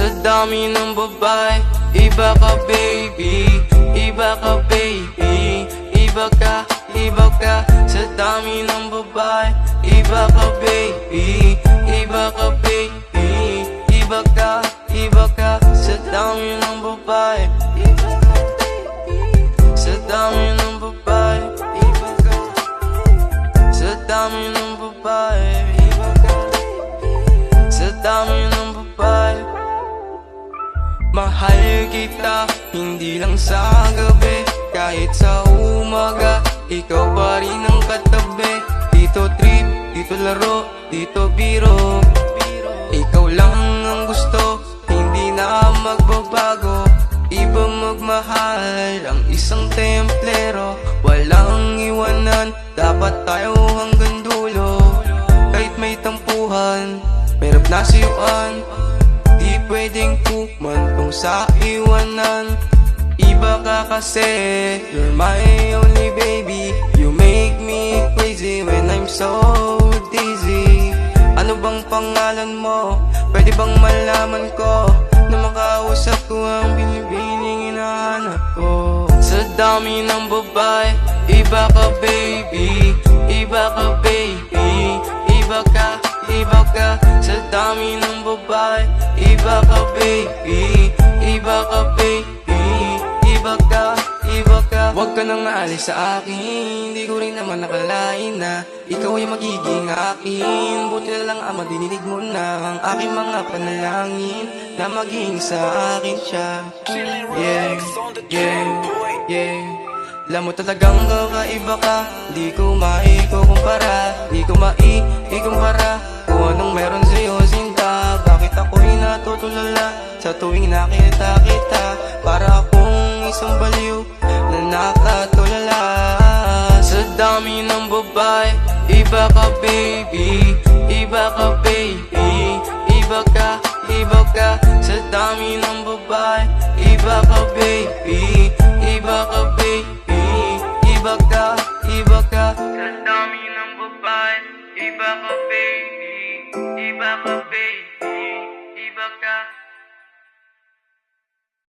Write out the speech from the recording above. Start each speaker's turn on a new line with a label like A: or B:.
A: Sa dami ng babae, iba ka baby, iba ka baby, iba ka, iba ka. Sa dami ng babae, iba ka baby, iba ka baby, iba ka, iba ka. Sa dami ng babae, iba ka baby, sa dami ng babae, iba ka, sa dami ng babae, iba ka baby, sa dami ng babae. Mahal kita, hindi lang sa gabi, kahit sa umaga, ikaw pa rin ang katabi. Dito trip, dito laro, dito biro, ikaw lang ang gusto, hindi na magbabago. Iba magmahal, ang isang templero, walang iwanan, dapat tayo hanggang dulo. Kahit may tampuhan, merap na siyuan, di pwedeng kumantong sa iwanan. Iba ka kasi, you're my only baby. You make me crazy when I'm so dizzy. Ano bang pangalan mo? Pwede bang malaman ko, na makausap ko ang binibining hinahanap ko? Sa dami ng babae, iba ka baby, iba ka baby, iba ka, iba ka. Sa dami ng babae, iba ka baby, iba ka baby, iba ka, iba ka. Huwag ka nang aalis sa akin, hindi ko rin naman nakalain na ikaw ay magiging akin. Buti na lang ama, dininig mo na ang aking mga panalangin, na maging sa akin siya. Yeah, yeah, yeah. Alam mo talagang kakaiba ka, di ko maikukumpara, di ko maikumpara kung anong meron sa'yo sinta. Bakit ako'y natutulala sa tuwing nakita kita? Para akong isang baliw na nakatulala. Sa dami ng babae, iba ka baby, iba ka baby, iba ka, iba ka. Sa dami ng babae, iba ka baby, iba ka baby,